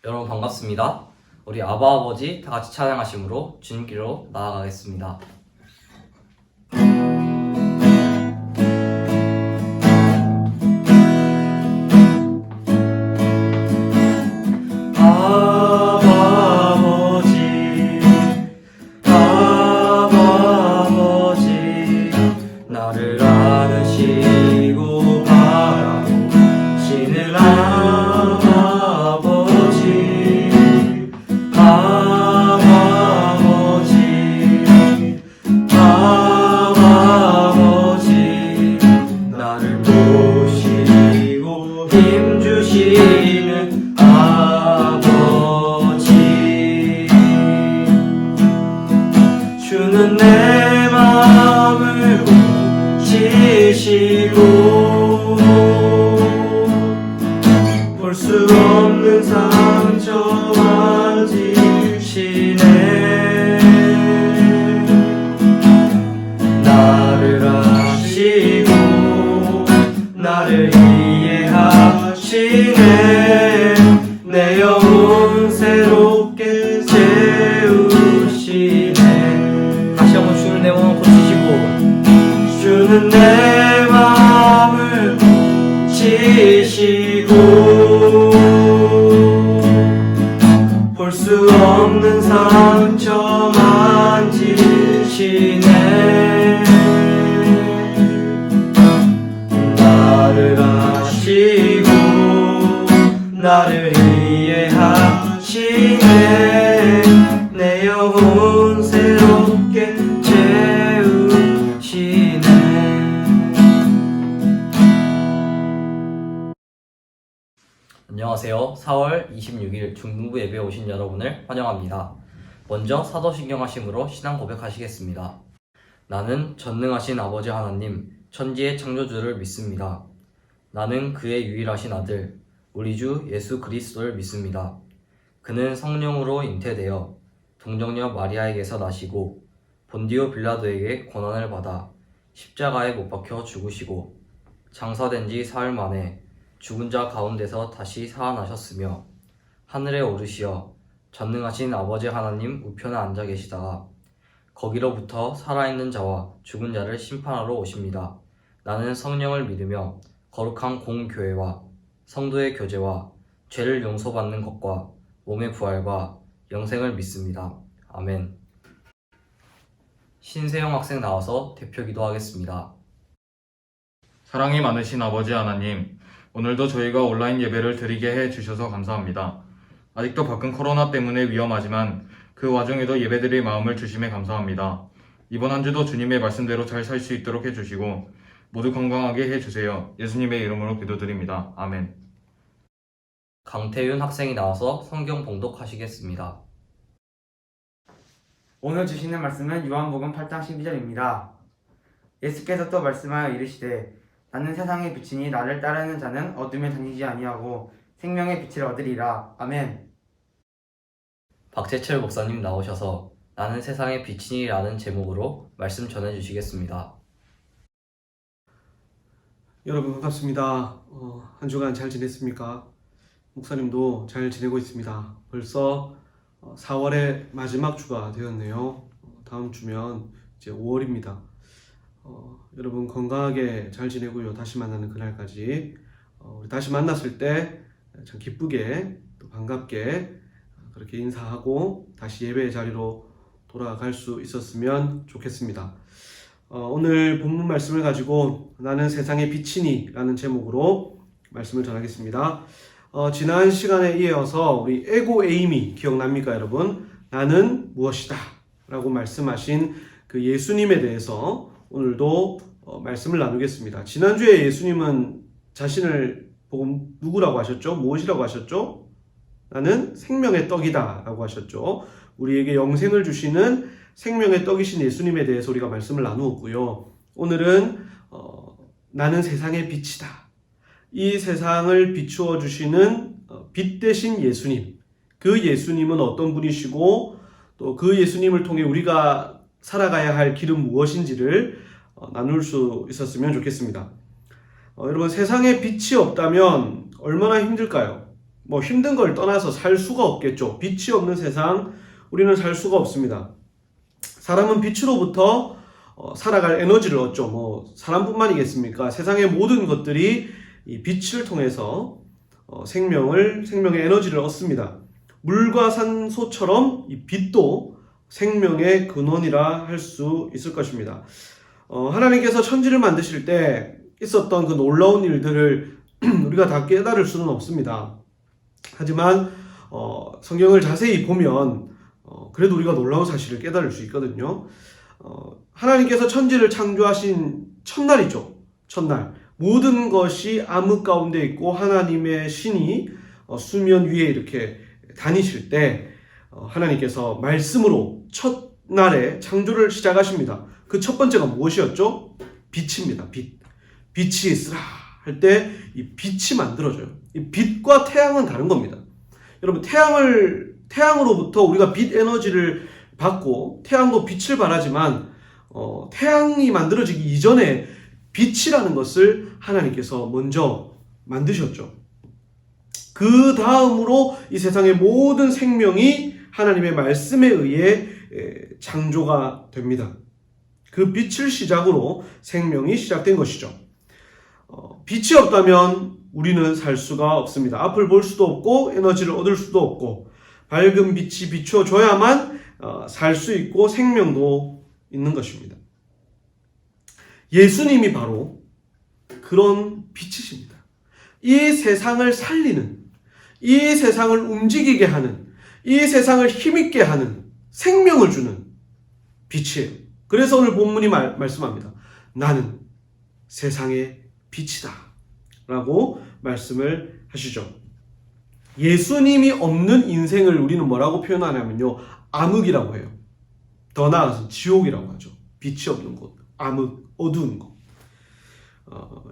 여러분 반갑습니다. 우리 아바 아버지 다 같이 찬양하심으로 주님께로 나아가겠습니다. 나를 안으시고 바라보시는 아버지, 아버지, 나를 보시고 힘주시는 아버지, 주는 내 마음을 지시고 볼 수 없는 상처 만지시네. 나를 아시고 나를 이해하시네. 내 영혼 새롭게 세우시네. 다시 한번 주는 내 마음 고치시고 주는 내 마음을 지시고 볼 수 없는 상처 만지시네. 나를 아시고 나를 이해하시네. 내 영혼 새롭게 채우시네. 안녕하세요. 4월 26일 중등부 예배에 오신 여러분을 환영합니다. 먼저 사도신경 하심으로 신앙 고백하시겠습니다. 나는 전능하신 아버지 하나님, 천지의 창조주를 믿습니다. 나는 그의 유일하신 아들, 우리 주 예수 그리스도를 믿습니다. 그는 성령으로 잉태되어 동정녀 마리아에게서 나시고 본디오 빌라도에게 고난을 받아 십자가에 못 박혀 죽으시고 장사된 지 사흘 만에 죽은 자 가운데서 다시 살아나셨으며 하늘에 오르시어 전능하신 아버지 하나님 우편에 앉아 계시다가 거기로부터 살아있는 자와 죽은 자를 심판하러 오십니다. 나는 성령을 믿으며 거룩한 공교회와 성도의 교제와 죄를 용서받는 것과 몸의 부활과 영생을 믿습니다. 아멘. 신세영 학생 나와서 대표 기도하겠습니다. 사랑이 많으신 아버지 하나님, 오늘도 저희가 온라인 예배를 드리게 해주셔서 감사합니다. 아직도 밖은 코로나 때문에 위험하지만 그 와중에도 예배드릴 마음을 주심에 감사합니다. 이번 한 주도 주님의 말씀대로 잘 살 수 있도록 해주시고 모두 건강하게 해주세요. 예수님의 이름으로 기도드립니다. 아멘. 강태윤 학생이 나와서 성경 봉독하시겠습니다. 오늘 주시는 말씀은 요한복음 8장 12절입니다. 예수께서 또 말씀하여 이르시되 나는 세상의 빛이니 나를 따르는 자는 어둠에 다니지 아니하고 생명의 빛을 얻으리라. 아멘. 박재철 목사님 나오셔서 나는 세상의 빛이니라는 제목으로 말씀 전해주시겠습니다. 여러분 반갑습니다. 한 주간 잘 지냈습니까? 목사님도 잘 지내고 있습니다. 벌써 4월의 마지막 주가 되었네요. 다음 주면 이제 5월입니다. 여러분 건강하게 잘 지내고요. 다시 만나는 그날까지 우리 다시 만났을 때 참 기쁘게 또 반갑게 그렇게 인사하고 다시 예배의 자리로 돌아갈 수 있었으면 좋겠습니다. 오늘 본문 말씀을 가지고 나는 세상의 빛이니 라는 제목으로 말씀을 전하겠습니다. 지난 시간에 이어서 우리 에고 에이미 기억납니까 여러분? 나는 무엇이다 라고 말씀하신 그 예수님에 대해서 오늘도 말씀을 나누겠습니다. 지난주에 예수님은 자신을 보고 누구라고 하셨죠? 무엇이라고 하셨죠? 나는 생명의 떡이다 라고 하셨죠. 우리에게 영생을 주시는 생명의 떡이신 예수님에 대해서 우리가 말씀을 나누었고요. 오늘은 나는 세상의 빛이다. 이 세상을 비추어 주시는 빛 대신 예수님. 그 예수님은 어떤 분이시고 또 그 예수님을 통해 우리가 살아가야 할 길은 무엇인지를 나눌 수 있었으면 좋겠습니다. 여러분 세상에 빛이 없다면 얼마나 힘들까요? 뭐 힘든 걸 떠나서 살 수가 없겠죠. 빛이 없는 세상 우리는 살 수가 없습니다. 사람은 빛으로부터 살아갈 에너지를 얻죠. 뭐 사람뿐만이겠습니까? 세상의 모든 것들이 이 빛을 통해서 생명의 에너지를 얻습니다. 물과 산소처럼 이 빛도 생명의 근원이라 할 수 있을 것입니다. 하나님께서 천지를 만드실 때 있었던 그 놀라운 일들을 우리가 다 깨달을 수는 없습니다. 하지만 성경을 자세히 보면 그래도 우리가 놀라운 사실을 깨달을 수 있거든요. 하나님께서 천지를 창조하신 첫날이죠. 첫날. 모든 것이 암흑 가운데 있고 하나님의 신이 수면 위에 이렇게 다니실 때 하나님께서 말씀으로 첫날에 창조를 시작하십니다. 그 첫 번째가 무엇이었죠? 빛입니다. 빛. 빛이 있으라 할 때 이 빛이 만들어져요. 이 빛과 태양은 다른 겁니다. 여러분 태양으로부터 우리가 빛 에너지를 받고 태양도 빛을 발하지만 태양이 만들어지기 이전에 빛이라는 것을 하나님께서 먼저 만드셨죠. 그 다음으로 이 세상의 모든 생명이 하나님의 말씀에 의해 창조가 됩니다. 그 빛을 시작으로 생명이 시작된 것이죠. 빛이 없다면 우리는 살 수가 없습니다. 앞을 볼 수도 없고 에너지를 얻을 수도 없고 밝은 빛이 비춰줘야만 살 수 있고 생명도 있는 것입니다. 예수님이 바로 그런 빛이십니다. 이 세상을 살리는, 이 세상을 움직이게 하는, 이 세상을 힘있게 하는, 생명을 주는 빛이에요. 그래서 오늘 본문이 말씀합니다. 나는 세상의 빛이다 라고 말씀을 하시죠. 예수님이 없는 인생을 우리는 뭐라고 표현하냐면요, 암흑이라고 해요. 더 나아가서 지옥이라고 하죠. 빛이 없는 곳, 암흑, 어두운 곳.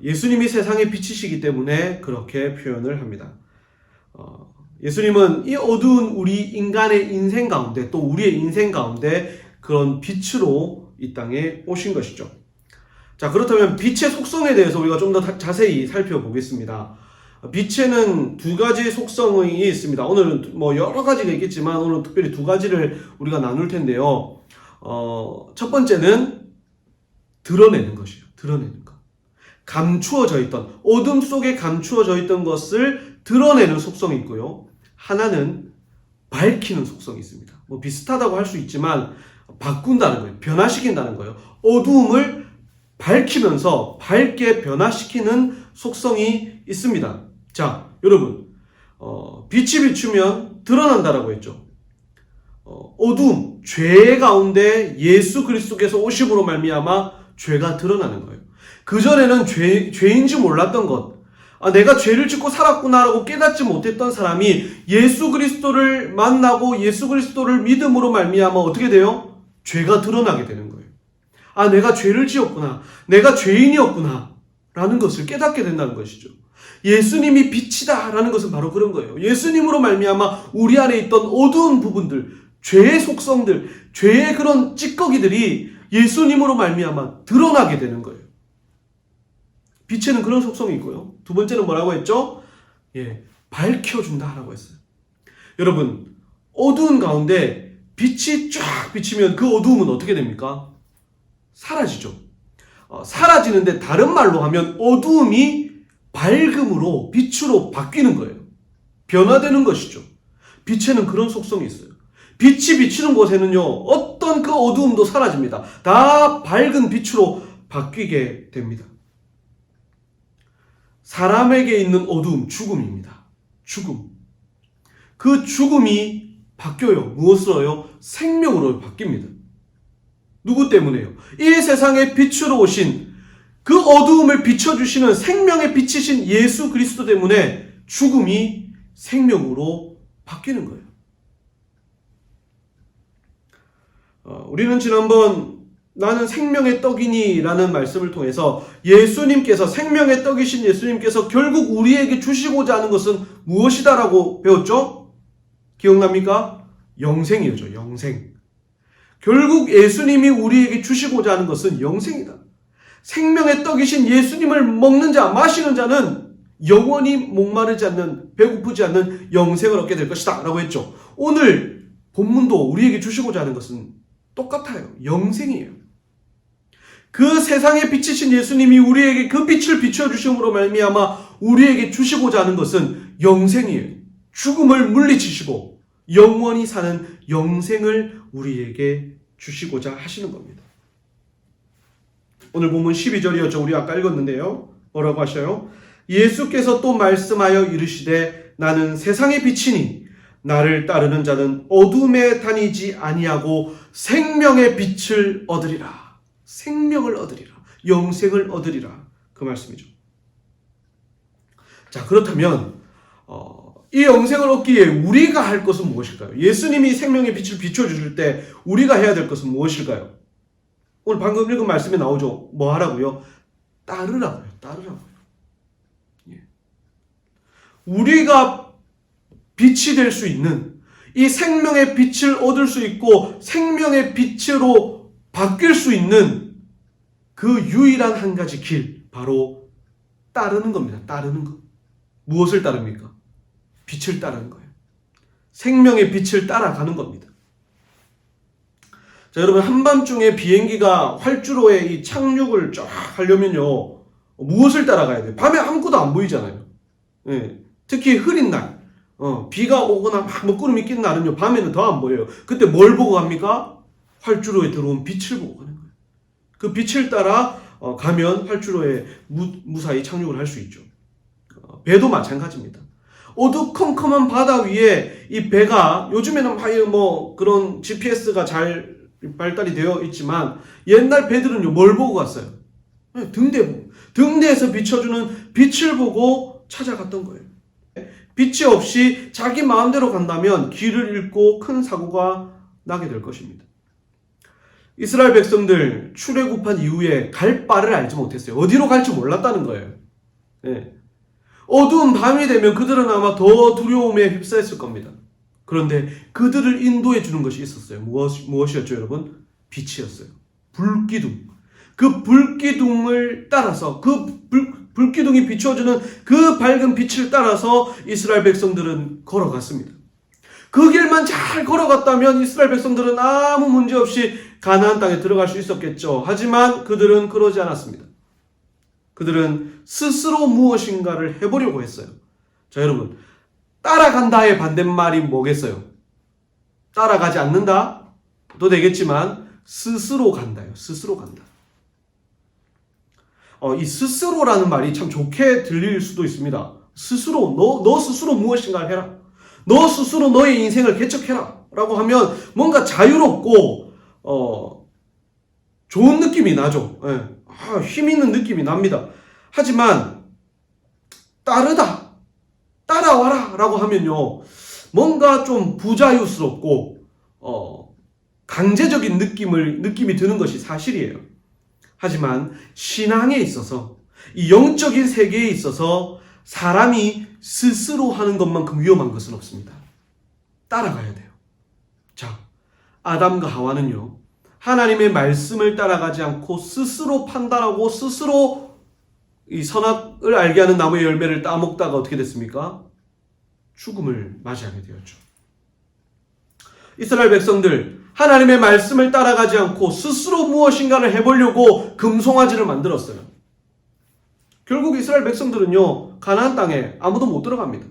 예수님이 세상의 빛이시기 때문에 그렇게 표현을 합니다. 예수님은 이 어두운 우리 인간의 인생 가운데, 또 우리의 인생 가운데 그런 빛으로 이 땅에 오신 것이죠. 자, 그렇다면 빛의 속성에 대해서 우리가 좀 더 자세히 살펴보겠습니다. 빛에는 두 가지 속성이 있습니다. 오늘은 뭐 여러 가지가 있겠지만 오늘 특별히 두 가지를 우리가 나눌 텐데요. 첫 번째는 드러내는 것이에요. 드러내는 것. 감추어져 있던, 어둠 속에 감추어져 있던 것을 드러내는 속성이 있고요. 하나는 밝히는 속성이 있습니다. 뭐 비슷하다고 할 수 있지만 바꾼다는 거예요. 변화시킨다는 거예요. 어두움을 밝히면서 밝게 변화시키는 속성이 있습니다. 자, 여러분, 빛이 비추면 드러난다라고 했죠. 어두움, 죄 가운데 예수 그리스도께서 오심으로 말미암아 죄가 드러나는 거예요. 그전에는 죄인지 몰랐던 것, 내가 죄를 짓고 살았구나라고 깨닫지 못했던 사람이 예수 그리스도를 만나고 예수 그리스도를 믿음으로 말미암아 어떻게 돼요? 죄가 드러나게 되는 거예요. 내가 죄를 지었구나, 내가 죄인이었구나 라는 것을 깨닫게 된다는 것이죠. 예수님이 빛이다 라는 것은 바로 그런 거예요. 예수님으로 말미암아 우리 안에 있던 어두운 부분들, 죄의 속성들, 죄의 그런 찌꺼기들이 예수님으로 말미암아 드러나게 되는 거예요. 빛에는 그런 속성이 있고요. 두 번째는 뭐라고 했죠? 밝혀준다라고 했어요. 여러분, 어두운 가운데 빛이 쫙 비치면 그 어두움은 어떻게 됩니까? 사라지죠. 사라지는데 다른 말로 하면 어두움이 밝음으로, 빛으로 바뀌는 거예요. 변화되는 것이죠. 빛에는 그런 속성이 있어요. 빛이 비치는 곳에는요, 어떤 그 어두움도 사라집니다. 다 밝은 빛으로 바뀌게 됩니다. 사람에게 있는 어두움, 죽음입니다. 죽음. 그 죽음이 바뀌어요. 무엇으로요? 생명으로 바뀝니다. 누구 때문에요? 이 세상에 빛으로 오신 그 어두움을 비춰주시는 생명의 빛이신 예수 그리스도 때문에 죽음이 생명으로 바뀌는 거예요. 우리는 지난번 나는 생명의 떡이니 라는 말씀을 통해서 예수님께서, 생명의 떡이신 예수님께서 결국 우리에게 주시고자 하는 것은 무엇이다 라고 배웠죠? 기억납니까? 영생이죠. 영생. 결국 예수님이 우리에게 주시고자 하는 것은 영생이다. 생명의 떡이신 예수님을 먹는 자, 마시는 자는 영원히 목마르지 않는, 배고프지 않는 영생을 얻게 될 것이다 라고 했죠. 오늘 본문도 우리에게 주시고자 하는 것은 똑같아요. 영생이에요. 그 세상에 빛이신 예수님이 우리에게 그 빛을 비춰주심으로 말미암아 우리에게 주시고자 하는 것은 영생이에요. 죽음을 물리치시고 영원히 사는 영생을 우리에게 주시고자 하시는 겁니다. 오늘 본문 12절이었죠. 우리 아까 읽었는데요. 뭐라고 하셔요? 예수께서 또 말씀하여 이르시되 나는 세상의 빛이니 나를 따르는 자는 어둠에 다니지 아니하고 생명의 빛을 얻으리라. 생명을 얻으리라. 영생을 얻으리라. 그 말씀이죠. 자, 그렇다면 이 영생을 얻기에 우리가 할 것은 무엇일까요? 예수님이 생명의 빛을 비춰주실 때 우리가 해야 될 것은 무엇일까요? 오늘 방금 읽은 말씀에 나오죠. 뭐 하라고요? 따르라고요. 따르라고요. 예. 우리가 빛이 될 수 있는, 이 생명의 빛을 얻을 수 있고 생명의 빛으로 바뀔 수 있는 그 유일한 한 가지 길, 바로 따르는 겁니다. 따르는 것. 무엇을 따릅니까? 빛을 따르는 거예요. 생명의 빛을 따라가는 겁니다. 자, 여러분, 한밤중에 비행기가 활주로에 이 착륙을 쫙 하려면요, 무엇을 따라가야 돼요? 밤에 아무것도 안 보이잖아요. 예. 특히 흐린 날, 비가 오거나 막 먹구름이 낀 날은요, 밤에는 더 안 보여요. 그때 뭘 보고 갑니까? 활주로에 들어온 빛을 보고 가는 거예요. 그 빛을 따라 가면 활주로에 무사히 착륙을 할 수 있죠. 배도 마찬가지입니다. 어두컴컴한 바다 위에 이 배가, 요즘에는 뭐 그런 GPS가 잘 발달이 되어 있지만 옛날 배들은요, 뭘 보고 갔어요? 등대에서 비춰주는 빛을 보고 찾아갔던 거예요. 빛이 없이 자기 마음대로 간다면 길을 잃고 큰 사고가 나게 될 것입니다. 이스라엘 백성들 출애굽한 이후에 갈 바를 알지 못했어요. 어디로 갈지 몰랐다는 거예요. 네. 어두운 밤이 되면 그들은 아마 더 두려움에 휩싸였을 겁니다. 그런데 그들을 인도해 주는 것이 있었어요. 무엇이었죠, 여러분? 빛이었어요. 불기둥. 그 불기둥을 따라서, 불기둥이 비춰주는 그 밝은 빛을 따라서 이스라엘 백성들은 걸어갔습니다. 그 길만 잘 걸어갔다면 이스라엘 백성들은 아무 문제 없이 가나안 땅에 들어갈 수 있었겠죠. 하지만 그들은 그러지 않았습니다. 그들은 스스로 무엇인가를 해보려고 했어요. 자, 여러분, 따라간다의 반대말이 뭐겠어요? 따라가지 않는다? 도 되겠지만 스스로 간다요. 스스로 간다. 이 스스로라는 말이 참 좋게 들릴 수도 있습니다. 스스로, 너 스스로 무엇인가를 해라. 너 스스로 너의 인생을 개척해라. 라고 하면 뭔가 자유롭고 좋은 느낌이 나죠. 예. 힘 있는 느낌이 납니다. 하지만 따라와라 라고 하면요, 뭔가 좀 부자유스럽고 강제적인 느낌이 드는 것이 사실이에요. 하지만 신앙에 있어서, 이 영적인 세계에 있어서 사람이 스스로 하는 것만큼 위험한 것은 없습니다. 따라가야 돼요. 자, 아담과 하와는요, 하나님의 말씀을 따라가지 않고 스스로 판단하고 스스로 이 선악을 알게 하는 나무의 열매를 따먹다가 어떻게 됐습니까? 죽음을 맞이하게 되었죠. 이스라엘 백성들, 하나님의 말씀을 따라가지 않고 스스로 무엇인가를 해보려고 금송아지를 만들었어요. 결국 이스라엘 백성들은요, 가나안 땅에 아무도 못 들어갑니다.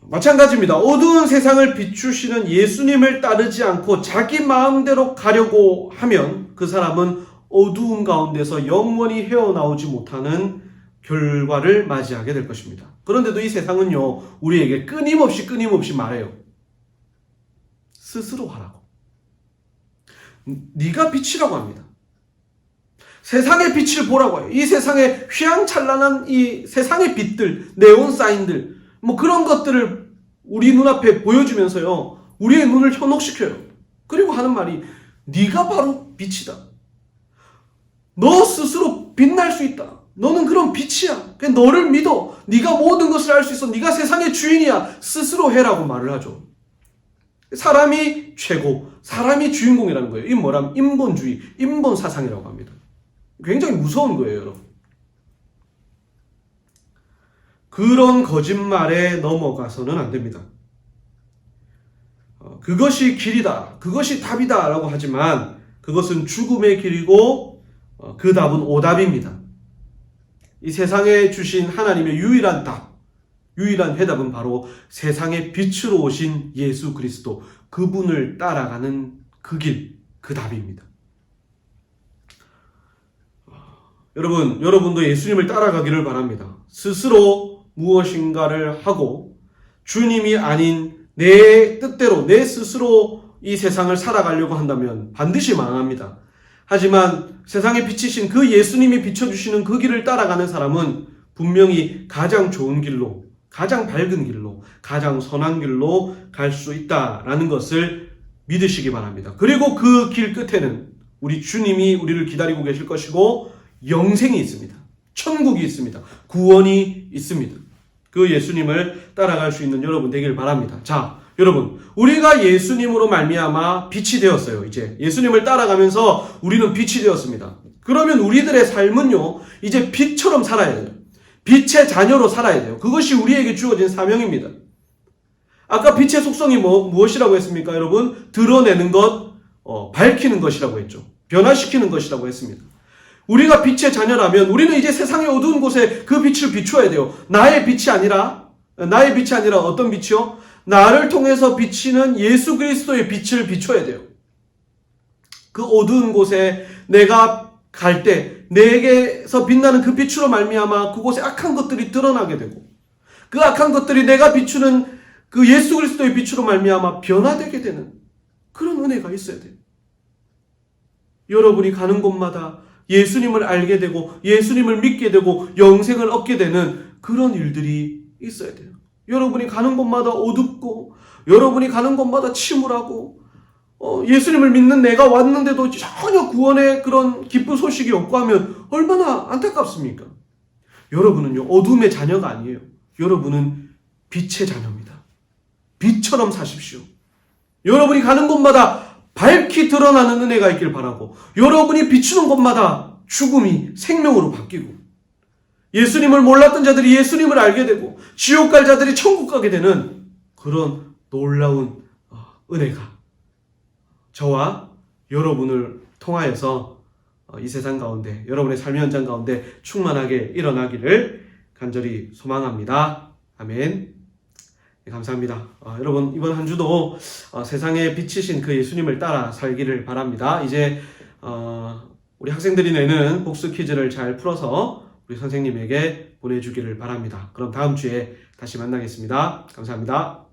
마찬가지입니다. 어두운 세상을 비추시는 예수님을 따르지 않고 자기 마음대로 가려고 하면 그 사람은 어두운 가운데서 영원히 헤어나오지 못하는 결과를 맞이하게 될 것입니다. 그런데도 이 세상은요, 우리에게 끊임없이 말해요. 스스로 하라고. 네가 빛이라고 합니다. 세상의 빛을 보라고 해요. 이 세상에 휘황찬란한 이 세상의 빛들, 네온 사인들, 뭐 그런 것들을 우리 눈앞에 보여주면서요, 우리의 눈을 현혹시켜요. 그리고 하는 말이, 네가 바로 빛이다. 너 스스로 빛날 수 있다. 너는 그런 빛이야. 그냥 너를 믿어. 네가 모든 것을 할 수 있어. 네가 세상의 주인이야. 스스로 해라고 말을 하죠. 사람이 최고, 사람이 주인공이라는 거예요. 이 뭐라면 인본주의, 인본 사상이라고 합니다. 굉장히 무서운 거예요, 여러분. 그런 거짓말에 넘어가서는 안 됩니다. 그것이 길이다, 그것이 답이다 라고 하지만 그것은 죽음의 길이고 그 답은 오답입니다. 이 세상에 주신 하나님의 유일한 답, 유일한 해답은 바로 세상의 빛으로 오신 예수 그리스도, 그분을 따라가는 그 길, 그 답입니다. 여러분도 예수님을 따라가기를 바랍니다. 스스로 무엇인가를 하고 주님이 아닌 내 뜻대로 내 스스로 이 세상을 살아가려고 한다면 반드시 망합니다. 하지만 세상에 비치신 그 예수님이 비춰주시는 그 길을 따라가는 사람은 분명히 가장 좋은 길로, 가장 밝은 길로, 가장 선한 길로 갈 수 있다라는 것을 믿으시기 바랍니다. 그리고 그 길 끝에는 우리 주님이 우리를 기다리고 계실 것이고 영생이 있습니다. 천국이 있습니다. 구원이 있습니다. 그 예수님을 따라갈 수 있는 여러분 되길 바랍니다. 자, 여러분, 우리가 예수님으로 말미암아 빛이 되었어요. 이제 예수님을 따라가면서 우리는 빛이 되었습니다. 그러면 우리들의 삶은요, 이제 빛처럼 살아야 돼요. 빛의 자녀로 살아야 돼요. 그것이 우리에게 주어진 사명입니다. 아까 빛의 속성이 무엇이라고 했습니까, 여러분? 드러내는 것, 밝히는 것이라고 했죠. 변화시키는 것이라고 했습니다. 우리가 빛의 자녀라면 우리는 이제 세상의 어두운 곳에 그 빛을 비추어야 돼요. 나의 빛이 아니라 어떤 빛이요? 나를 통해서 비치는 예수 그리스도의 빛을 비춰야 돼요. 그 어두운 곳에 내가 갈 때 내게서 빛나는 그 빛으로 말미암아 그곳에 악한 것들이 드러나게 되고, 그 악한 것들이 내가 비추는 그 예수 그리스도의 빛으로 말미암아 변화되게 되는 그런 은혜가 있어야 돼요. 여러분이 가는 곳마다 예수님을 알게 되고 예수님을 믿게 되고 영생을 얻게 되는 그런 일들이 있어야 돼요. 여러분이 가는 곳마다 어둡고 여러분이 가는 곳마다 침울하고 예수님을 믿는 내가 왔는데도 전혀 구원의 그런 기쁜 소식이 없고 하면 얼마나 안타깝습니까? 여러분은요, 어둠의 자녀가 아니에요. 여러분은 빛의 자녀입니다. 빛처럼 사십시오. 여러분이 가는 곳마다 밝히 드러나는 은혜가 있길 바라고, 여러분이 비추는 곳마다 죽음이 생명으로 바뀌고, 예수님을 몰랐던 자들이 예수님을 알게 되고, 지옥 갈 자들이 천국 가게 되는 그런 놀라운 은혜가 저와 여러분을 통하여서 이 세상 가운데, 여러분의 삶의 현장 가운데 충만하게 일어나기를 간절히 소망합니다. 아멘. 네, 감사합니다. 여러분, 이번 한 주도 세상에 비치신 그 예수님을 따라 살기를 바랍니다. 이제 우리 학생들이 내는 복수 퀴즈를 잘 풀어서 우리 선생님에게 보내주기를 바랍니다. 그럼 다음 주에 다시 만나겠습니다. 감사합니다.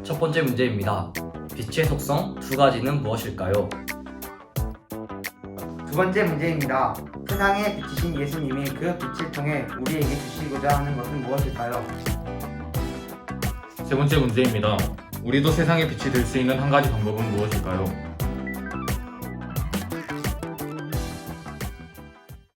첫 번째 문제입니다. 빛의 속성 두 가지는 무엇일까요? 두 번째 문제입니다. 세상에 비치신 예수님이 그 빛을 통해 우리에게 주시고자 하는 것은 무엇일까요? 세 번째 문제입니다. 우리도 세상의 빛이 될 수 있는 한 가지 방법은 무엇일까요?